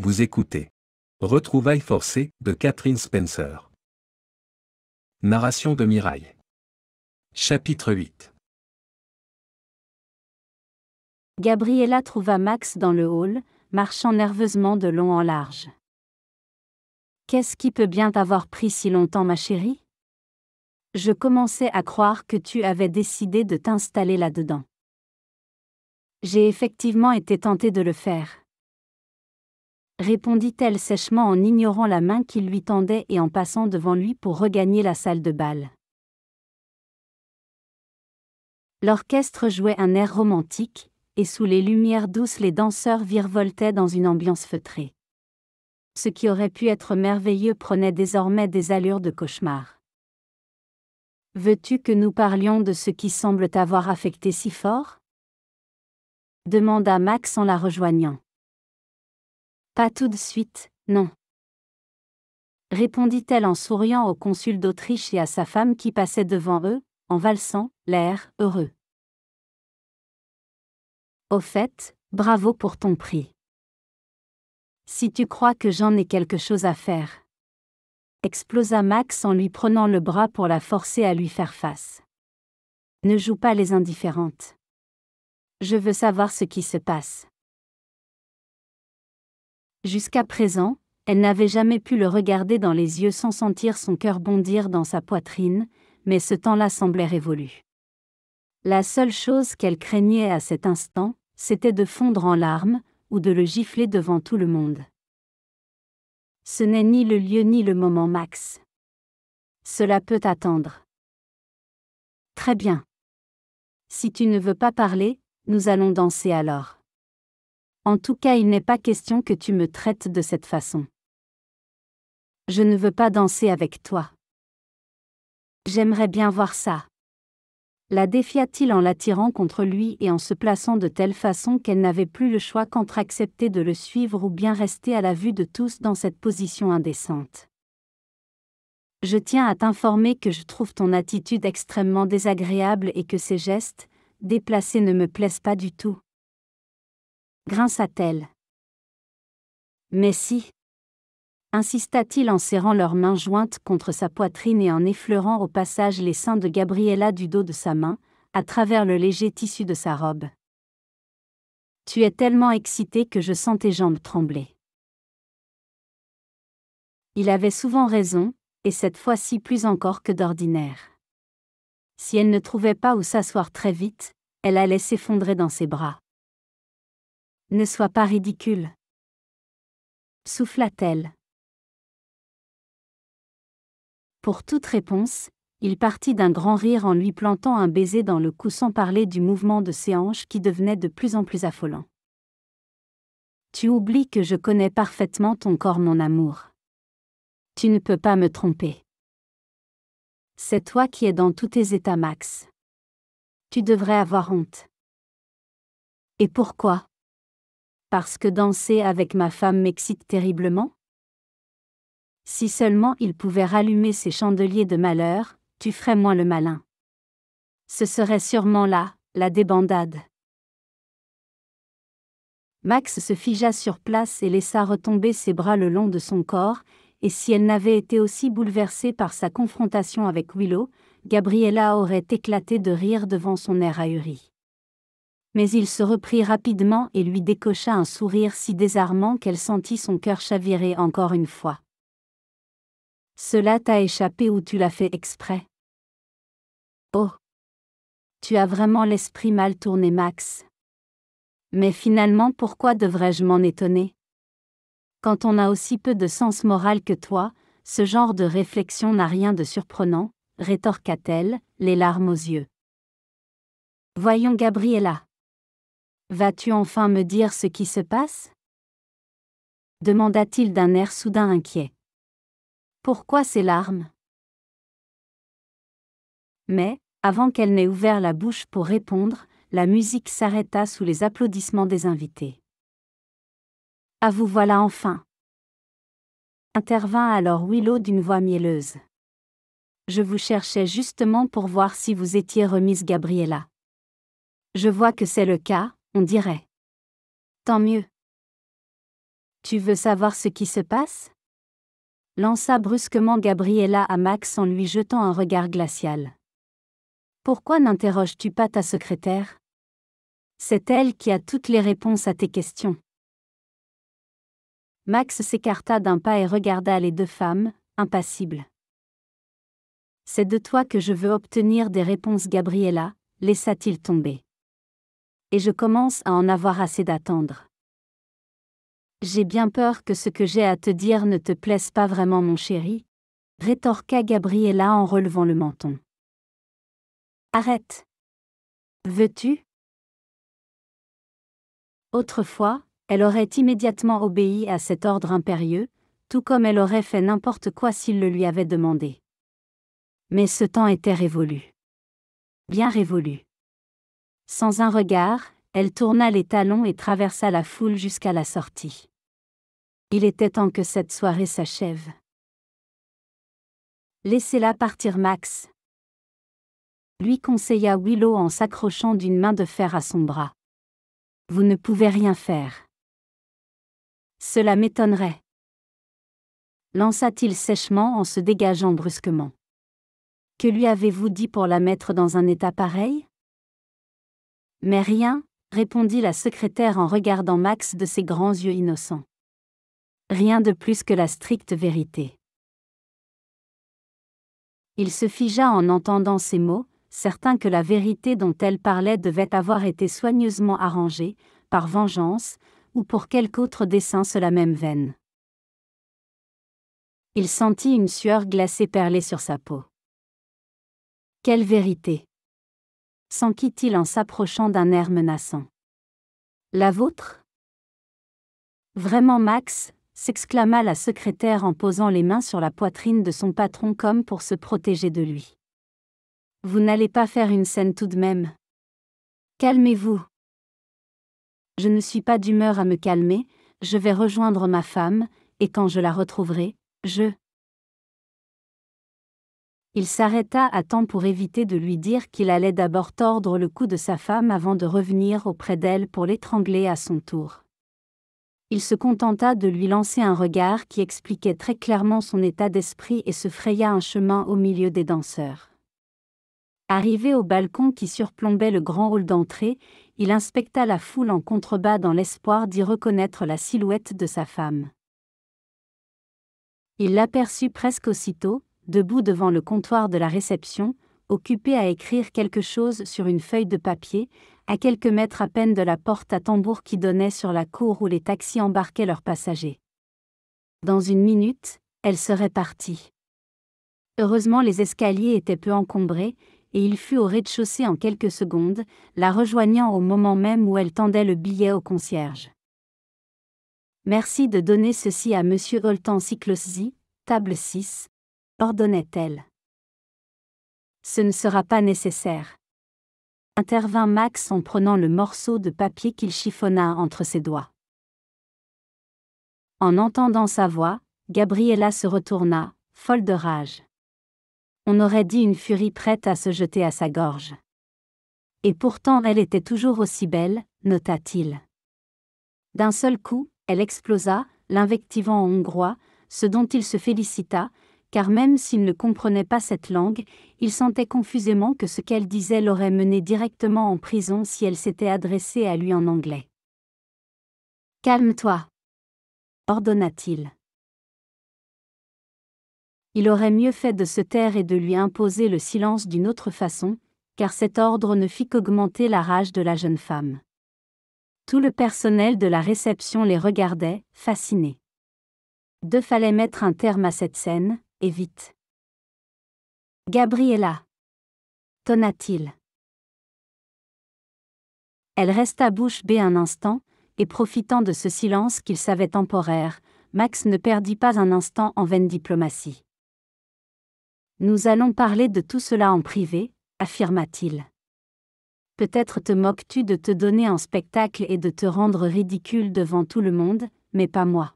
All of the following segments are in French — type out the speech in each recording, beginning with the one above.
Vous écoutez. Retrouvailles forcées de Catherine Spencer. Narration de Mirail. Chapitre 8. Gabriella trouva Max dans le hall, marchant nerveusement de long en large. « Qu'est-ce qui peut bien t'avoir pris si longtemps, ma chérie ? Je commençais à croire que tu avais décidé de t'installer là-dedans. » J'ai effectivement été tentée de le faire, répondit-elle sèchement en ignorant la main qu'il lui tendait et en passant devant lui pour regagner la salle de bal. L'orchestre jouait un air romantique, et sous les lumières douces les danseurs virevoltaient dans une ambiance feutrée. Ce qui aurait pu être merveilleux prenait désormais des allures de cauchemar. « Veux-tu que nous parlions de ce qui semble t'avoir affecté si fort ?» demanda Max en la rejoignant. « Pas tout de suite, non. » répondit-elle en souriant au consul d'Autriche et à sa femme qui passaient devant eux, en valsant, l'air heureux. « Au fait, bravo pour ton prix. Si tu crois que j'en ai quelque chose à faire. » explosa Max en lui prenant le bras pour la forcer à lui faire face. « Ne joue pas les indifférentes. Je veux savoir ce qui se passe. » Jusqu'à présent, elle n'avait jamais pu le regarder dans les yeux sans sentir son cœur bondir dans sa poitrine, mais ce temps-là semblait révolu. La seule chose qu'elle craignait à cet instant, c'était de fondre en larmes, ou de le gifler devant tout le monde. « Ce n'est ni le lieu ni le moment, Max. Cela peut attendre. » « Très bien. Si tu ne veux pas parler, nous allons danser alors. En tout cas, il n'est pas question que tu me traites de cette façon. Je ne veux pas danser avec toi. » « J'aimerais bien voir ça. » la défia-t-il en l'attirant contre lui et en se plaçant de telle façon qu'elle n'avait plus le choix qu'entre accepter de le suivre ou bien rester à la vue de tous dans cette position indécente. « Je tiens à t'informer que je trouve ton attitude extrêmement désagréable et que ces gestes, déplacés ne me plaisent pas du tout. » grinça-t-elle. « Mais si !» insista-t-il en serrant leurs mains jointes contre sa poitrine et en effleurant au passage les seins de Gabriella du dos de sa main, à travers le léger tissu de sa robe. « Tu es tellement excitée que je sens tes jambes trembler. » Il avait souvent raison, et cette fois-ci plus encore que d'ordinaire. Si elle ne trouvait pas où s'asseoir très vite, elle allait s'effondrer dans ses bras. « Ne sois pas ridicule. » souffla-t-elle. Pour toute réponse, il partit d'un grand rire en lui plantant un baiser dans le cou sans parler du mouvement de ses hanches qui devenait de plus en plus affolant. « Tu oublies que je connais parfaitement ton corps, mon amour. Tu ne peux pas me tromper. C'est toi qui es dans tous tes états, Max. Tu devrais avoir honte. » « Et pourquoi ? Parce que danser avec ma femme m'excite terriblement ? Si seulement il pouvait rallumer ces chandeliers de malheur, tu ferais moins le malin. Ce serait sûrement là, la débandade. » Max se figea sur place et laissa retomber ses bras le long de son corps, et si elle n'avait été aussi bouleversée par sa confrontation avec Willow, Gabriella aurait éclaté de rire devant son air ahuri. Mais il se reprit rapidement et lui décocha un sourire si désarmant qu'elle sentit son cœur chavirer encore une fois. « Cela t'a échappé ou tu l'as fait exprès ? Oh ! Tu as vraiment l'esprit mal tourné, Max. Mais finalement, pourquoi devrais-je m'en étonner ? Quand on a aussi peu de sens moral que toi, ce genre de réflexion n'a rien de surprenant, rétorqua-t-elle, les larmes aux yeux. « Voyons, Gabriella. Vas-tu enfin me dire ce qui se passe ? » demanda-t-il d'un air soudain inquiet. « Pourquoi ces larmes ? » Mais, avant qu'elle n'ait ouvert la bouche pour répondre, la musique s'arrêta sous les applaudissements des invités. « Ah, vous voilà enfin !» intervint alors Willow d'une voix mielleuse. « Je vous cherchais justement pour voir si vous étiez remise, Gabriella. Je vois que c'est le cas, on dirait. Tant mieux. » Tu veux savoir ce qui se passe ? Lança brusquement Gabriella à Max en lui jetant un regard glacial. Pourquoi n'interroges-tu pas ta secrétaire ? C'est elle qui a toutes les réponses à tes questions. Max s'écarta d'un pas et regarda les deux femmes, impassible. C'est de toi que je veux obtenir des réponses, Gabriella, laissa-t-il tomber. Et je commence à en avoir assez d'attendre. J'ai bien peur que ce que j'ai à te dire ne te plaise pas vraiment, mon chéri, rétorqua Gabriella en relevant le menton. Arrête. Veux-tu ? Autrefois, elle aurait immédiatement obéi à cet ordre impérieux, tout comme elle aurait fait n'importe quoi s'il le lui avait demandé. Mais ce temps était révolu. Bien révolu. Sans un regard, elle tourna les talons et traversa la foule jusqu'à la sortie. Il était temps que cette soirée s'achève. Laissez-la partir, Max, lui conseilla Willow en s'accrochant d'une main de fer à son bras. Vous ne pouvez rien faire. Cela m'étonnerait. Lança-t-il sèchement en se dégageant brusquement. Que lui avez-vous dit pour la mettre dans un état pareil ? Mais rien, répondit la secrétaire en regardant Max de ses grands yeux innocents. Rien de plus que la stricte vérité. Il se figea en entendant ces mots, certain que la vérité dont elle parlait devait avoir été soigneusement arrangée, par vengeance, ou pour quelque autre dessein sur la même veine. Il sentit une sueur glacée perler sur sa peau. Quelle vérité ? S'enquit-il en s'approchant d'un air menaçant. La vôtre ? Vraiment, Max ? S'exclama la secrétaire en posant les mains sur la poitrine de son patron comme pour se protéger de lui. Vous n'allez pas faire une scène tout de même. Calmez-vous. Je ne suis pas d'humeur à me calmer, je vais rejoindre ma femme, et quand je la retrouverai, Il s'arrêta à temps pour éviter de lui dire qu'il allait d'abord tordre le cou de sa femme avant de revenir auprès d'elle pour l'étrangler à son tour. Il se contenta de lui lancer un regard qui expliquait très clairement son état d'esprit et se fraya un chemin au milieu des danseurs. Arrivé au balcon qui surplombait le grand hall d'entrée, il inspecta la foule en contrebas dans l'espoir d'y reconnaître la silhouette de sa femme. Il l'aperçut presque aussitôt, debout devant le comptoir de la réception, occupé à écrire quelque chose sur une feuille de papier, à quelques mètres à peine de la porte à tambour qui donnait sur la cour où les taxis embarquaient leurs passagers. Dans une minute, elle serait partie. Heureusement, les escaliers étaient peu encombrés, et il fut au rez-de-chaussée en quelques secondes, la rejoignant au moment même où elle tendait le billet au concierge. Merci de donner ceci à Monsieur Holtan Cycloszi, table 6, ordonnait-elle. Ce ne sera pas nécessaire. Intervint Max en prenant le morceau de papier qu'il chiffonna entre ses doigts. En entendant sa voix, Gabriella se retourna, folle de rage. On aurait dit une furie prête à se jeter à sa gorge. Et pourtant elle était toujours aussi belle, nota-t-il. D'un seul coup, elle explosa, l'invectivant en hongrois, ce dont il se félicita, car même s'il ne comprenait pas cette langue, il sentait confusément que ce qu'elle disait l'aurait mené directement en prison si elle s'était adressée à lui en anglais. « Calme-toi » ordonna-t-il. Il aurait mieux fait de se taire et de lui imposer le silence d'une autre façon, car cet ordre ne fit qu'augmenter la rage de la jeune femme. Tout le personnel de la réception les regardait, fasciné. Fallait mettre un terme à cette scène, et vite. Gabriella, tonna-t-il. Elle resta bouche bée un instant, et profitant de ce silence qu'il savait temporaire, Max ne perdit pas un instant en vaine diplomatie. Nous allons parler de tout cela en privé, affirma-t-il. Peut-être te moques-tu de te donner en spectacle et de te rendre ridicule devant tout le monde, mais pas moi.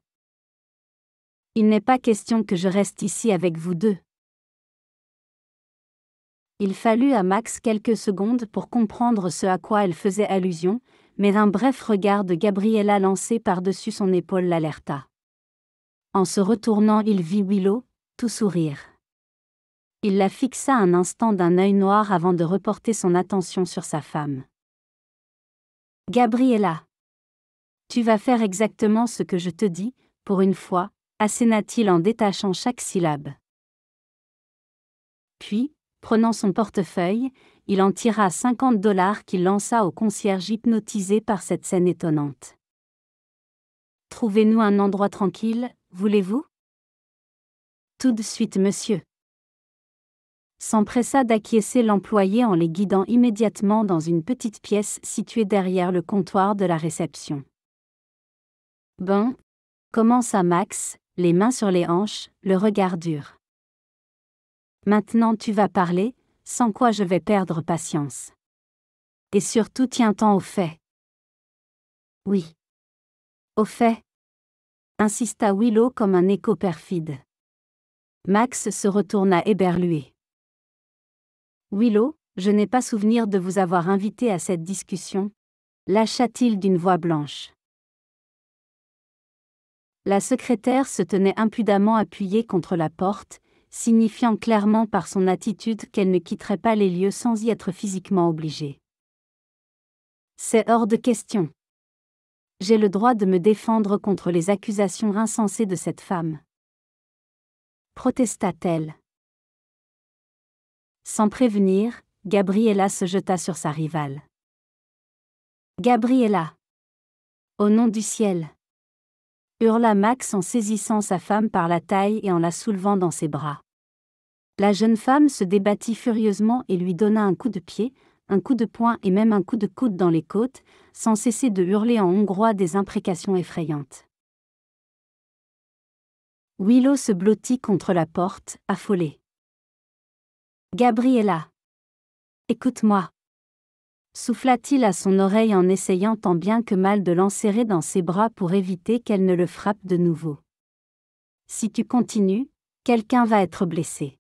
Il n'est pas question que je reste ici avec vous deux. Il fallut à Max quelques secondes pour comprendre ce à quoi elle faisait allusion, mais un bref regard de Gabriella lancé par-dessus son épaule l'alerta. En se retournant, il vit Willow, tout sourire. Il la fixa un instant d'un œil noir avant de reporter son attention sur sa femme. « Gabriella, tu vas faire exactement ce que je te dis, pour une fois, » asséna-t-il en détachant chaque syllabe. Puis, prenant son portefeuille, il en tira $50 qu'il lança au concierge hypnotisé par cette scène étonnante. « Trouvez-nous un endroit tranquille, voulez-vous ? » »« Tout de suite, monsieur. » S'empressa d'acquiescer l'employé en les guidant immédiatement dans une petite pièce située derrière le comptoir de la réception. « Bon, » commença Max, les mains sur les hanches, le regard dur. « Maintenant tu vas parler, sans quoi je vais perdre patience. Et surtout tiens-t'en au fait. »« Oui. Au fait. » insista Willow comme un écho perfide. Max se retourna éberlué. « Willow, je n'ai pas souvenir de vous avoir invité à cette discussion, » lâcha-t-il d'une voix blanche. La secrétaire se tenait impudemment appuyée contre la porte, signifiant clairement par son attitude qu'elle ne quitterait pas les lieux sans y être physiquement obligée. « C'est hors de question. J'ai le droit de me défendre contre les accusations insensées de cette femme. » protesta-t-elle. Sans prévenir, Gabriella se jeta sur sa rivale. « Gabriella! Au nom du ciel !» hurla Max en saisissant sa femme par la taille et en la soulevant dans ses bras. La jeune femme se débattit furieusement et lui donna un coup de pied, un coup de poing et même un coup de coude dans les côtes, sans cesser de hurler en hongrois des imprécations effrayantes. Willow se blottit contre la porte, affolée. « Gabriella! Écoute-moi !» souffla-t-il à son oreille en essayant tant bien que mal de l'enserrer dans ses bras pour éviter qu'elle ne le frappe de nouveau. « Si tu continues, quelqu'un va être blessé.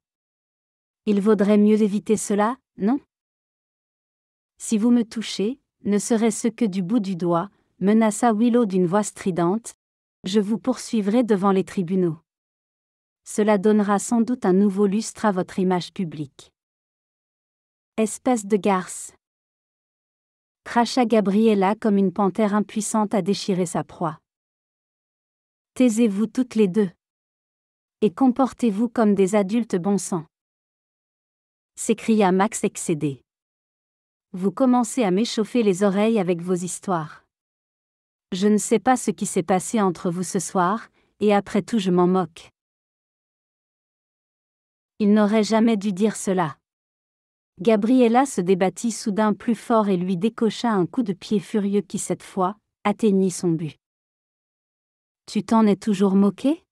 Il vaudrait mieux éviter cela, non ? Si vous me touchez, ne serait-ce que du bout du doigt, » menaça Willow d'une voix stridente, « je vous poursuivrai devant les tribunaux. Cela donnera sans doute un nouveau lustre à votre image publique. » « Espèce de garce !» cracha Gabriella comme une panthère impuissante à déchirer sa proie. « Taisez-vous toutes les deux. Et comportez-vous comme des adultes bon sang. » s'écria Max excédé. « Vous commencez à m'échauffer les oreilles avec vos histoires. Je ne sais pas ce qui s'est passé entre vous ce soir, et après tout je m'en moque. » Il n'aurait jamais dû dire cela. Gabriella se débattit soudain plus fort et lui décocha un coup de pied furieux qui cette fois, atteignit son but. « Tu t'en es toujours moqué ? »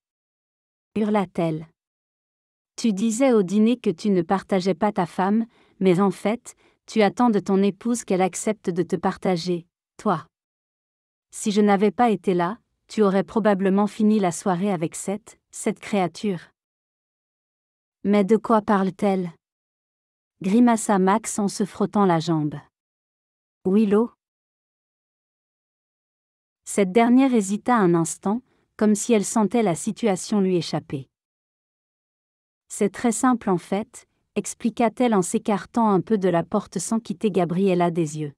hurla-t-elle. « Tu disais au dîner que tu ne partageais pas ta femme, mais en fait, tu attends de ton épouse qu'elle accepte de te partager, toi. Si je n'avais pas été là, tu aurais probablement fini la soirée avec cette créature. » « Mais de quoi parle-t-elle ? » grimaça Max en se frottant la jambe. « Willow ?» Cette dernière hésita un instant, comme si elle sentait la situation lui échapper. « C'est très simple en fait, » expliqua-t-elle en s'écartant un peu de la porte sans quitter Gabriella des yeux.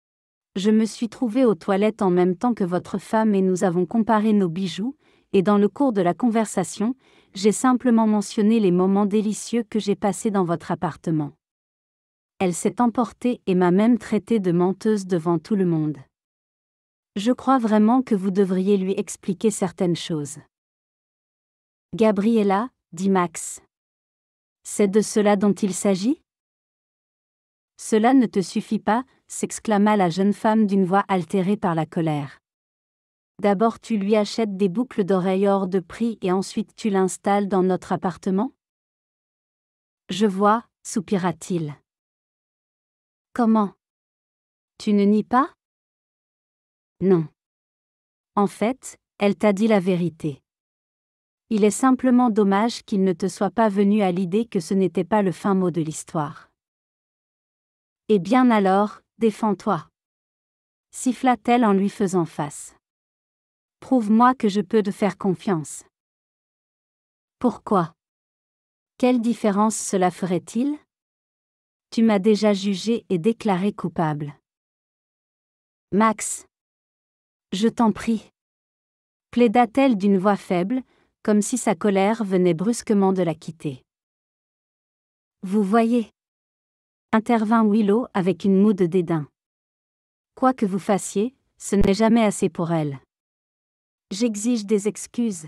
« Je me suis trouvée aux toilettes en même temps que votre femme et nous avons comparé nos bijoux, et dans le cours de la conversation, j'ai simplement mentionné les moments délicieux que j'ai passés dans votre appartement. Elle s'est emportée et m'a même traitée de menteuse devant tout le monde. Je crois vraiment que vous devriez lui expliquer certaines choses. » « Gabriella, » dit Max. « C'est de cela dont il s'agit ? » ?»« Cela ne te suffit pas, » s'exclama la jeune femme d'une voix altérée par la colère. « D'abord tu lui achètes des boucles d'oreilles hors de prix et ensuite tu l'installes dans notre appartement ? » ?»« Je vois, » soupira-t-il. « Comment ? Tu ne nies pas ? » ?»« Non. En fait, elle t'a dit la vérité. Il est simplement dommage qu'il ne te soit pas venu à l'idée que ce n'était pas le fin mot de l'histoire. » « Eh bien alors, défends-toi. » siffla-t-elle en lui faisant face. Prouve-moi que je peux te faire confiance. Pourquoi? Quelle différence cela ferait-il? Tu m'as déjà jugé et déclaré coupable. Max. Je t'en prie. Plaida-t-elle d'une voix faible, comme si sa colère venait brusquement de la quitter. Vous voyez, intervint Willow avec une moue de dédain. Quoi que vous fassiez, ce n'est jamais assez pour elle. J'exige des excuses.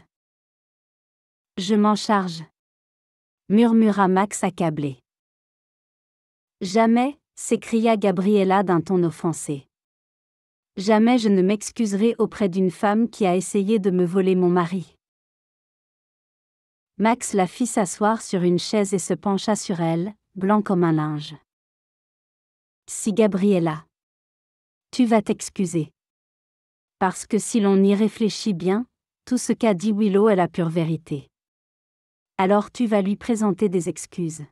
Je m'en charge, murmura Max accablé. Jamais, s'écria Gabriella d'un ton offensé. Jamais je ne m'excuserai auprès d'une femme qui a essayé de me voler mon mari. Max la fit s'asseoir sur une chaise et se pencha sur elle, blanc comme un linge. Si Gabriella, tu vas t'excuser. Parce que si l'on y réfléchit bien, tout ce qu'a dit Willow est la pure vérité. Alors tu vas lui présenter des excuses.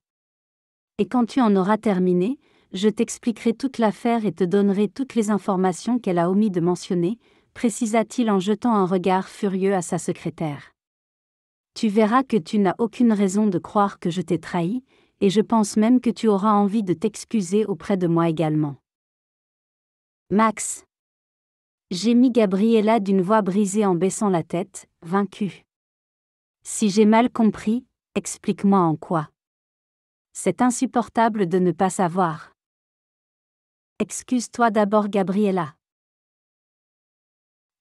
Et quand tu en auras terminé, je t'expliquerai toute l'affaire et te donnerai toutes les informations qu'elle a omis de mentionner, précisa-t-il en jetant un regard furieux à sa secrétaire. Tu verras que tu n'as aucune raison de croire que je t'ai trahi, et je pense même que tu auras envie de t'excuser auprès de moi également. Max. Gémit Gabriella d'une voix brisée en baissant la tête, vaincue. Si j'ai mal compris, explique-moi en quoi. C'est insupportable de ne pas savoir. Excuse-toi d'abord, Gabriella.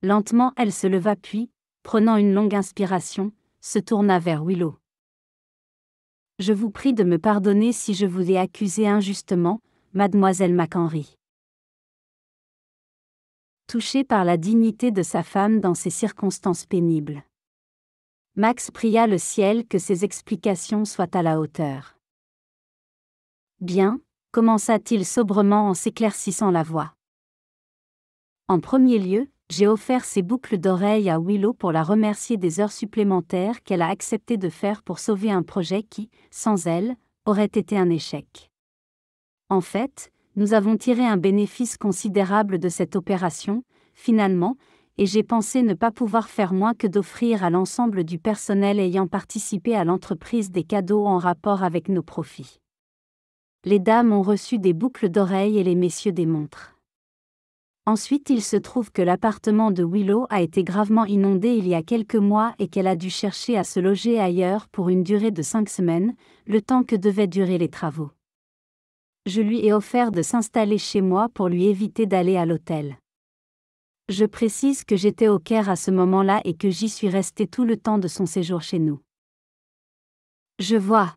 Lentement, elle se leva puis, prenant une longue inspiration, se tourna vers Willow. Je vous prie de me pardonner si je vous ai accusé injustement, mademoiselle McHenry. Touché par la dignité de sa femme dans ces circonstances pénibles. Max pria le ciel que ses explications soient à la hauteur. Bien, commença-t-il sobrement en s'éclaircissant la voix. En premier lieu, j'ai offert ces boucles d'oreilles à Willow pour la remercier des heures supplémentaires qu'elle a accepté de faire pour sauver un projet qui, sans elle, aurait été un échec. En fait, nous avons tiré un bénéfice considérable de cette opération, finalement, et j'ai pensé ne pas pouvoir faire moins que d'offrir à l'ensemble du personnel ayant participé à l'entreprise des cadeaux en rapport avec nos profits. Les dames ont reçu des boucles d'oreilles et les messieurs des montres. Ensuite, il se trouve que l'appartement de Willow a été gravement inondé il y a quelques mois et qu'elle a dû chercher à se loger ailleurs pour une durée de 5 semaines, le temps que devaient durer les travaux. Je lui ai offert de s'installer chez moi pour lui éviter d'aller à l'hôtel. Je précise que j'étais au Caire à ce moment-là et que j'y suis restée tout le temps de son séjour chez nous. Je vois.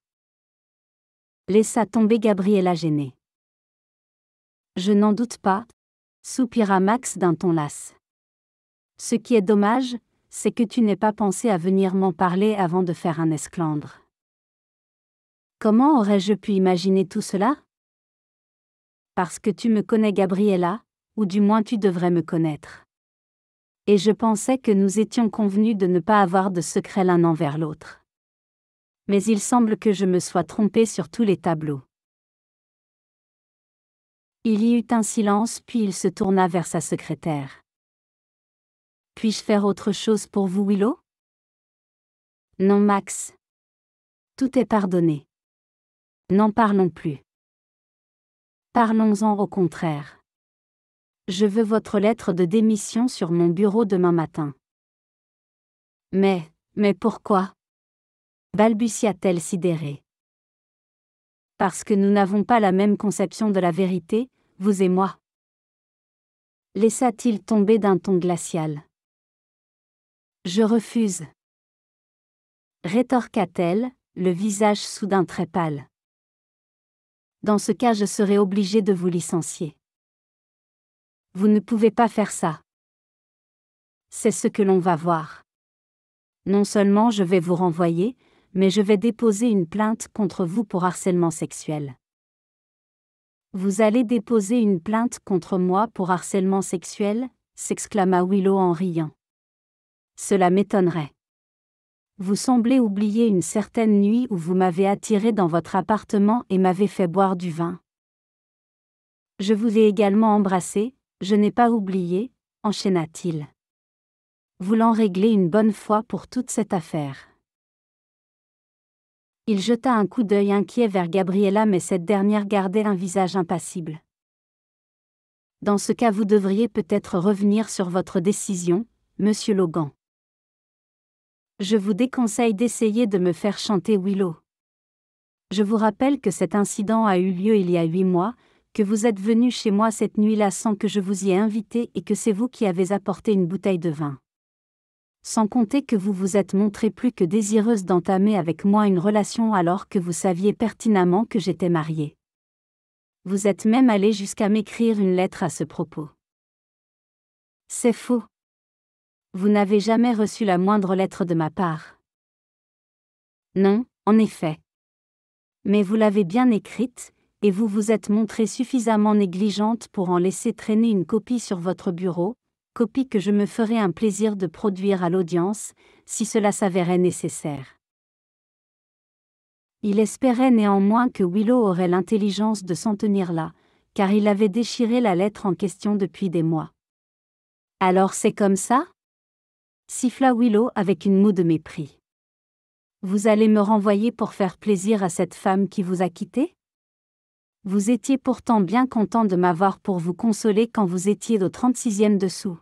Laissa tomber Gabriella gênée. Je n'en doute pas, soupira Max d'un ton las. Ce qui est dommage, c'est que tu n'aies pas pensé à venir m'en parler avant de faire un esclandre. Comment aurais-je pu imaginer tout cela? Parce que tu me connais, Gabriella, ou du moins tu devrais me connaître. Et je pensais que nous étions convenus de ne pas avoir de secret l'un envers l'autre. Mais il semble que je me sois trompée sur tous les tableaux. Il y eut un silence puis il se tourna vers sa secrétaire. Puis-je faire autre chose pour vous, Willow? Non, Max. Tout est pardonné. N'en parlons plus. Parlons-en au contraire. Je veux votre lettre de démission sur mon bureau demain matin. Mais pourquoi? Balbutia-t-elle sidérée. Parce que nous n'avons pas la même conception de la vérité, vous et moi. Laissa-t-il tomber d'un ton glacial. Je refuse. Rétorqua-t-elle, le visage soudain très pâle. Dans ce cas, je serai obligée de vous licencier. Vous ne pouvez pas faire ça. C'est ce que l'on va voir. Non seulement je vais vous renvoyer, mais je vais déposer une plainte contre vous pour harcèlement sexuel. Vous allez déposer une plainte contre moi pour harcèlement sexuel? S'exclama Willow en riant. Cela m'étonnerait. Vous semblez oublier une certaine nuit où vous m'avez attiré dans votre appartement et m'avez fait boire du vin. Je vous ai également embrassé, Je n'ai pas oublié, enchaîna-t-il. Voulant régler une bonne fois pour toute cette affaire. Il jeta un coup d'œil inquiet vers Gabriella, mais cette dernière gardait un visage impassible. Dans ce cas, vous devriez peut-être revenir sur votre décision, monsieur Logan. Je vous déconseille d'essayer de me faire chanter Willow. Je vous rappelle que cet incident a eu lieu il y a 8 mois, que vous êtes venu chez moi cette nuit-là sans que je vous y ai invité et que c'est vous qui avez apporté une bouteille de vin. Sans compter que vous vous êtes montrée plus que désireuse d'entamer avec moi une relation alors que vous saviez pertinemment que j'étais mariée. Vous êtes même allé jusqu'à m'écrire une lettre à ce propos. C'est faux. Vous n'avez jamais reçu la moindre lettre de ma part. Non, en effet. Mais vous l'avez bien écrite, et vous vous êtes montrée suffisamment négligente pour en laisser traîner une copie sur votre bureau, copie que je me ferais un plaisir de produire à l'audience, si cela s'avérait nécessaire. Il espérait néanmoins que Willow aurait l'intelligence de s'en tenir là, car il avait déchiré la lettre en question depuis des mois. Alors c'est comme ça ? Siffla Willow avec une moue de mépris. Vous allez me renvoyer pour faire plaisir à cette femme qui vous a quitté ? Vous étiez pourtant bien content de m'avoir pour vous consoler quand vous étiez au 36e dessous.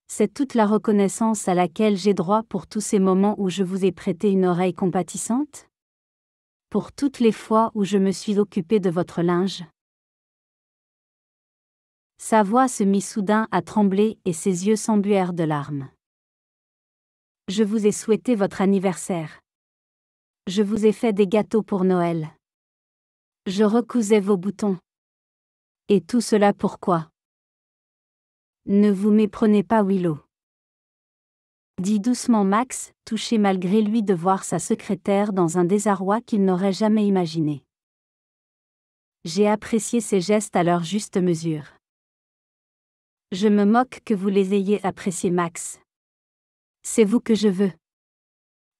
C'est toute la reconnaissance à laquelle j'ai droit pour tous ces moments où je vous ai prêté une oreille compatissante ? Pour toutes les fois où je me suis occupé de votre linge ? Sa voix se mit soudain à trembler et ses yeux s'embuèrent de larmes. Je vous ai souhaité votre anniversaire. Je vous ai fait des gâteaux pour Noël. Je recousais vos boutons. Et tout cela pourquoi ? Ne vous méprenez pas, Willow. Dit doucement Max, touché malgré lui de voir sa secrétaire dans un désarroi qu'il n'aurait jamais imaginé. J'ai apprécié ces gestes à leur juste mesure. Je me moque que vous les ayez appréciés, Max. C'est vous que je veux.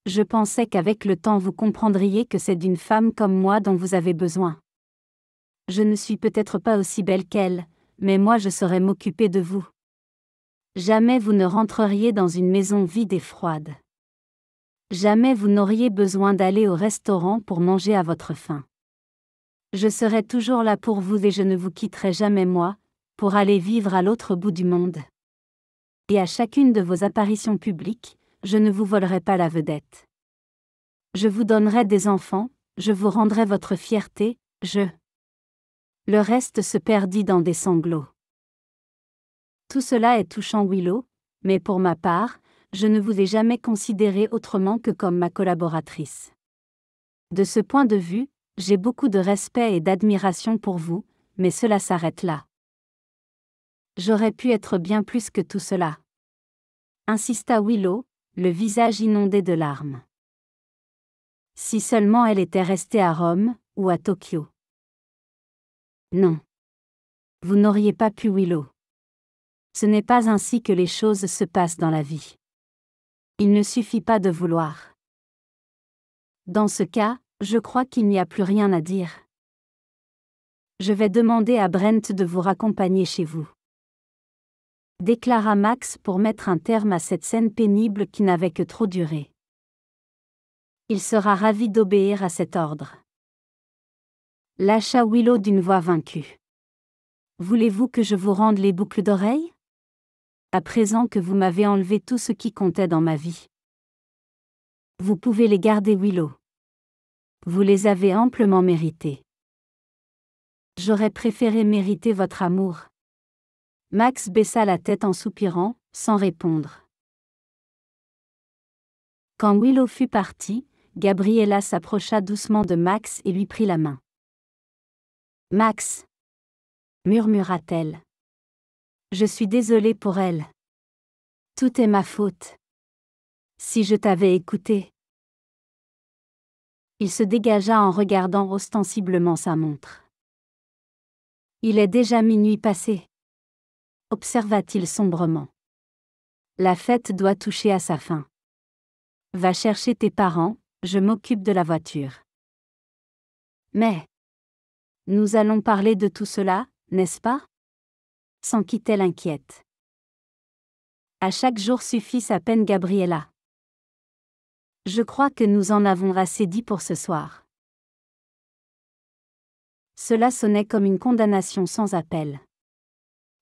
Je pensais qu'avec le temps vous comprendriez que c'est d'une femme comme moi dont vous avez besoin. Je ne suis peut-être pas aussi belle qu'elle, mais moi je saurais m'occuper de vous. Jamais vous ne rentreriez dans une maison vide et froide. Jamais vous n'auriez besoin d'aller au restaurant pour manger à votre faim. Je serai toujours là pour vous et je ne vous quitterai jamais moi, pour aller vivre à l'autre bout du monde. Et à chacune de vos apparitions publiques, je ne vous volerai pas la vedette. Je vous donnerai des enfants, je vous rendrai votre fierté, Le reste se perdit dans des sanglots. Tout cela est touchant, Willow, mais pour ma part, je ne vous ai jamais considéré autrement que comme ma collaboratrice. De ce point de vue, j'ai beaucoup de respect et d'admiration pour vous, mais cela s'arrête là. J'aurais pu être bien plus que tout cela. Insista Willow, le visage inondé de larmes. Si seulement elle était restée à Rome, ou à Tokyo. Non. Vous n'auriez pas pu, Willow. Ce n'est pas ainsi que les choses se passent dans la vie. Il ne suffit pas de vouloir. Dans ce cas, je crois qu'il n'y a plus rien à dire. Je vais demander à Brent de vous raccompagner chez vous. Déclara Max pour mettre un terme à cette scène pénible qui n'avait que trop duré. Il sera ravi d'obéir à cet ordre. Lâcha Willow d'une voix vaincue. Voulez-vous que je vous rende les boucles d'oreilles ? À présent que vous m'avez enlevé tout ce qui comptait dans ma vie. Vous pouvez les garder, Willow. Vous les avez amplement mérités. J'aurais préféré mériter votre amour. Max baissa la tête en soupirant, sans répondre. Quand Willow fut partie, Gabriella s'approcha doucement de Max et lui prit la main. Max, murmura-t-elle. Je suis désolée pour elle. Tout est ma faute. Si je t'avais écouté. Il se dégagea en regardant ostensiblement sa montre. Il est déjà minuit passé, observa-t-il sombrement. La fête doit toucher à sa fin. Va chercher tes parents, je m'occupe de la voiture. Mais nous allons parler de tout cela, n'est-ce pas ? S'en quittait l'inquiète. À chaque jour suffit sa peine, Gabriella. Je crois que nous en avons assez dit pour ce soir. Cela sonnait comme une condamnation sans appel.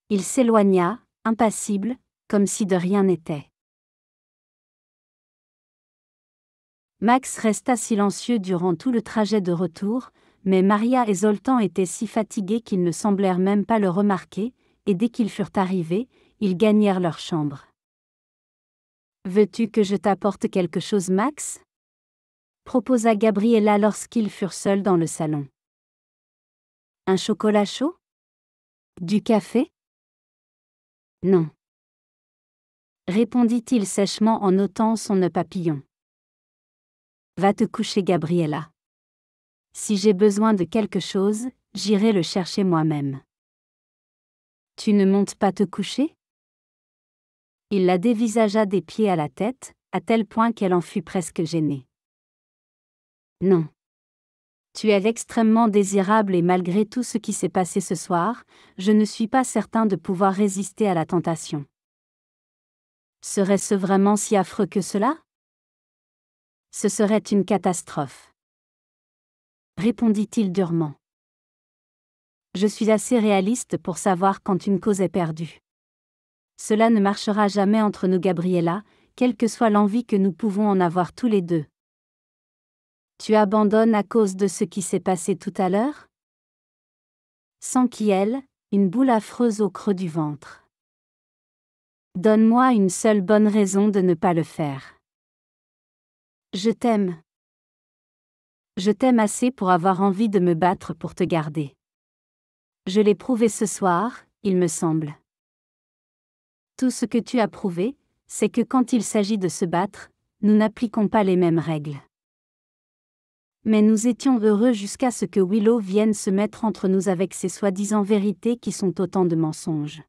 Il s'éloigna, impassible, comme si de rien n'était. Max resta silencieux durant tout le trajet de retour, mais Maria et Zoltan étaient si fatigués qu'ils ne semblèrent même pas le remarquer, et dès qu'ils furent arrivés, ils gagnèrent leur chambre. « Veux-tu que je t'apporte quelque chose, Max ?» proposa Gabriella lorsqu'ils furent seuls dans le salon. « Un chocolat chaud ? Du café ? » « Non. » répondit-il sèchement en ôtant son nœud papillon. « Va te coucher, Gabriella. Si j'ai besoin de quelque chose, j'irai le chercher moi-même. » « Tu ne montes pas te coucher ? » Il la dévisagea des pieds à la tête, à tel point qu'elle en fut presque gênée. « Non. Tu es extrêmement désirable et malgré tout ce qui s'est passé ce soir, je ne suis pas certain de pouvoir résister à la tentation. » Serait-ce vraiment si affreux que cela ? Ce serait une catastrophe. Répondit-il durement. Je suis assez réaliste pour savoir quand une cause est perdue. Cela ne marchera jamais entre nous, Gabriella, quelle que soit l'envie que nous pouvons en avoir tous les deux. Tu abandonnes à cause de ce qui s'est passé tout à l'heure ? S'enquit-elle, une boule affreuse au creux du ventre. Donne-moi une seule bonne raison de ne pas le faire. Je t'aime. Je t'aime assez pour avoir envie de me battre pour te garder. Je l'ai prouvé ce soir, il me semble. Tout ce que tu as prouvé, c'est que quand il s'agit de se battre, nous n'appliquons pas les mêmes règles. Mais nous étions heureux jusqu'à ce que Willow vienne se mettre entre nous avec ses soi-disant vérités qui sont autant de mensonges.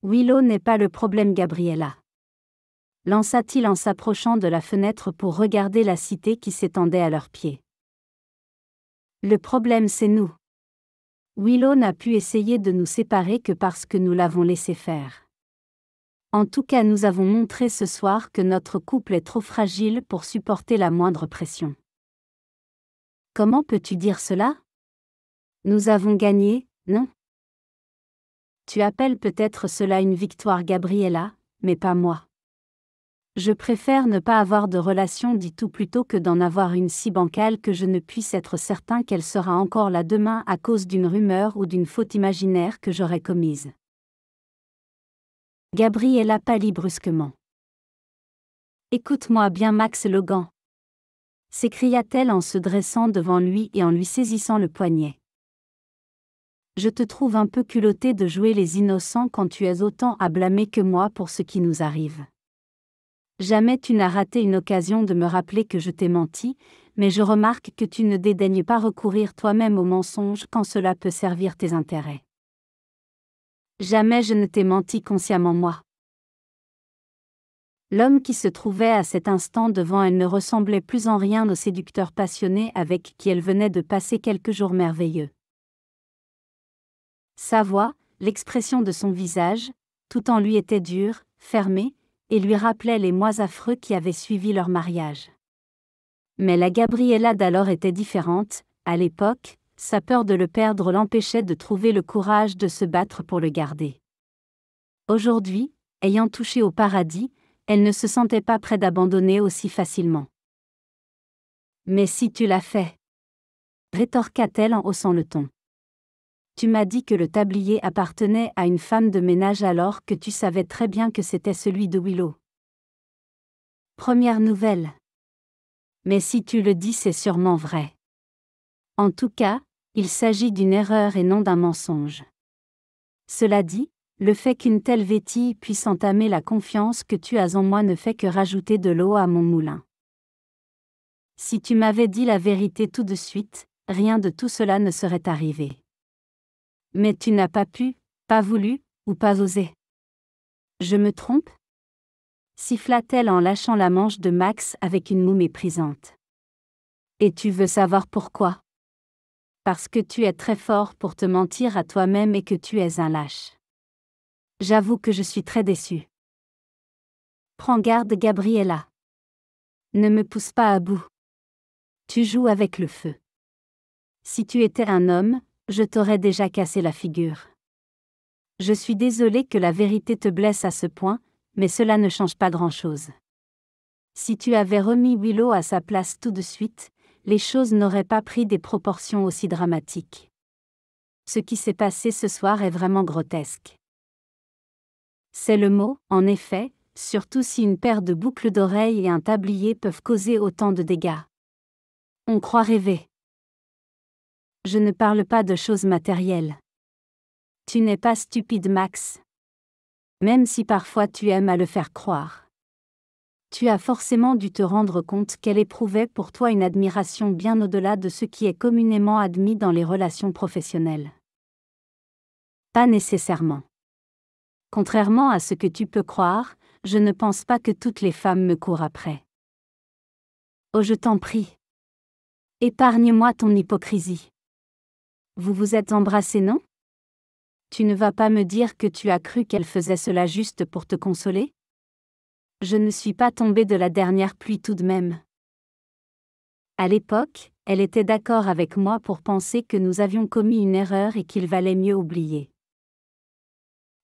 Willow n'est pas le problème, Gabriella. Lança-t-il en s'approchant de la fenêtre pour regarder la cité qui s'étendait à leurs pieds. Le problème, c'est nous. Willow n'a pu essayer de nous séparer que parce que nous l'avons laissé faire. En tout cas, nous avons montré ce soir que notre couple est trop fragile pour supporter la moindre pression. Comment peux-tu dire cela ? Nous avons gagné, non ? Tu appelles peut-être cela une victoire, Gabriella, mais pas moi. Je préfère ne pas avoir de relation du tout plutôt que d'en avoir une si bancale que je ne puisse être certain qu'elle sera encore là demain à cause d'une rumeur ou d'une faute imaginaire que j'aurais commise. Gabriella pâlit brusquement. « Écoute-moi bien, Max Logan !» s'écria-t-elle en se dressant devant lui et en lui saisissant le poignet. « Je te trouve un peu culotté de jouer les innocents quand tu es autant à blâmer que moi pour ce qui nous arrive. Jamais tu n'as raté une occasion de me rappeler que je t'ai menti, mais je remarque que tu ne dédaignes pas recourir toi-même au mensonge quand cela peut servir tes intérêts. Jamais je ne t'ai menti consciemment, moi. » L'homme qui se trouvait à cet instant devant elle ne ressemblait plus en rien au séducteur passionné avec qui elle venait de passer quelques jours merveilleux. Sa voix, l'expression de son visage, tout en lui était dure, fermée, et lui rappelait les mois affreux qui avaient suivi leur mariage. Mais la Gabriella d'alors était différente. À l'époque, sa peur de le perdre l'empêchait de trouver le courage de se battre pour le garder. Aujourd'hui, ayant touché au paradis, elle ne se sentait pas près d'abandonner aussi facilement. « Mais si tu l'as fait !» rétorqua-t-elle en haussant le ton. « Tu m'as dit que le tablier appartenait à une femme de ménage alors que tu savais très bien que c'était celui de Willow. » Première nouvelle. Mais si tu le dis, c'est sûrement vrai. En tout cas, il s'agit d'une erreur et non d'un mensonge. Cela dit, le fait qu'une telle vétille puisse entamer la confiance que tu as en moi ne fait que rajouter de l'eau à mon moulin. Si tu m'avais dit la vérité tout de suite, rien de tout cela ne serait arrivé. Mais tu n'as pas pu, pas voulu, ou pas osé. Je me trompe ? Siffla-t-elle en lâchant la manche de Max avec une moue méprisante. Et tu veux savoir pourquoi ? Parce que tu es très fort pour te mentir à toi-même et que tu es un lâche. J'avoue que je suis très déçue. Prends garde, Gabriella. Ne me pousse pas à bout. Tu joues avec le feu. Si tu étais un homme, je t'aurais déjà cassé la figure. Je suis désolée que la vérité te blesse à ce point, mais cela ne change pas grand-chose. Si tu avais remis Willow à sa place tout de suite, les choses n'auraient pas pris des proportions aussi dramatiques. Ce qui s'est passé ce soir est vraiment grotesque. C'est le mot, en effet, surtout si une paire de boucles d'oreilles et un tablier peuvent causer autant de dégâts. On croit rêver. Je ne parle pas de choses matérielles. Tu n'es pas stupide, Max. Même si parfois tu aimes à le faire croire. Tu as forcément dû te rendre compte qu'elle éprouvait pour toi une admiration bien au-delà de ce qui est communément admis dans les relations professionnelles. Pas nécessairement. Contrairement à ce que tu peux croire, je ne pense pas que toutes les femmes me courent après. Oh, je t'en prie. Épargne-moi ton hypocrisie. Vous vous êtes embrassés, non? Tu ne vas pas me dire que tu as cru qu'elle faisait cela juste pour te consoler? Je ne suis pas tombée de la dernière pluie tout de même. À l'époque, elle était d'accord avec moi pour penser que nous avions commis une erreur et qu'il valait mieux oublier.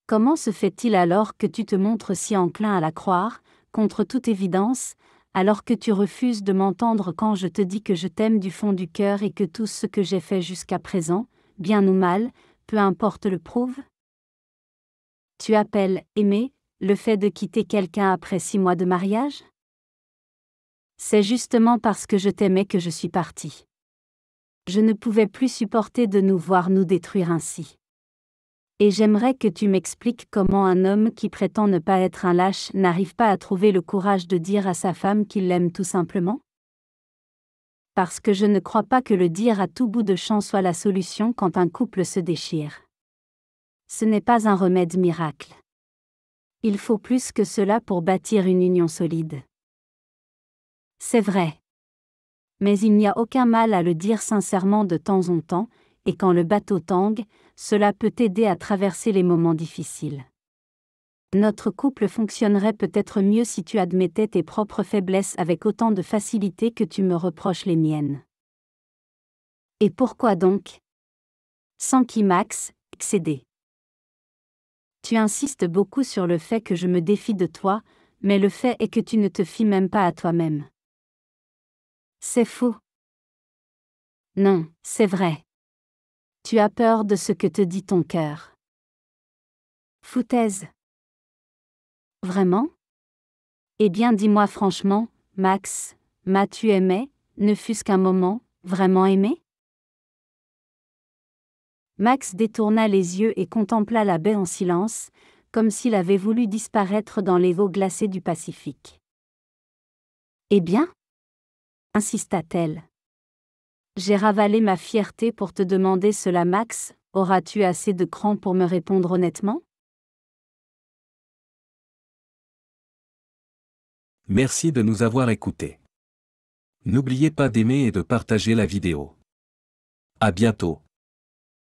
Comment se fait-il alors que tu te montres si enclin à la croire, contre toute évidence, alors que tu refuses de m'entendre quand je te dis que je t'aime du fond du cœur et que tout ce que j'ai fait jusqu'à présent, bien ou mal, peu importe le prouve? Tu appelles « aimer » le fait de quitter quelqu'un après 6 mois de mariage? C'est justement parce que je t'aimais que je suis partie. Je ne pouvais plus supporter de nous voir nous détruire ainsi. Et j'aimerais que tu m'expliques comment un homme qui prétend ne pas être un lâche n'arrive pas à trouver le courage de dire à sa femme qu'il l'aime tout simplement? Parce que je ne crois pas que le dire à tout bout de champ soit la solution quand un couple se déchire. Ce n'est pas un remède miracle. Il faut plus que cela pour bâtir une union solide. C'est vrai. Mais il n'y a aucun mal à le dire sincèrement de temps en temps, et quand le bateau tangue, cela peut t'aider à traverser les moments difficiles. Notre couple fonctionnerait peut-être mieux si tu admettais tes propres faiblesses avec autant de facilité que tu me reproches les miennes. Et pourquoi donc? Sans qui, Max, excédé. Tu insistes beaucoup sur le fait que je me défie de toi, mais le fait est que tu ne te fies même pas à toi-même. C'est faux. Non, c'est vrai. Tu as peur de ce que te dit ton cœur. Foutaise. Vraiment? Eh bien, dis-moi franchement, Max, m'as-tu aimé, ne fût-ce qu'un moment, vraiment aimé? Max détourna les yeux et contempla la baie en silence, comme s'il avait voulu disparaître dans les eaux glacées du Pacifique. Eh bien? Insista-t-elle. J'ai ravalé ma fierté pour te demander cela, Max, auras-tu assez de cran pour me répondre honnêtement? Merci de nous avoir écoutés. N'oubliez pas d'aimer et de partager la vidéo. À bientôt.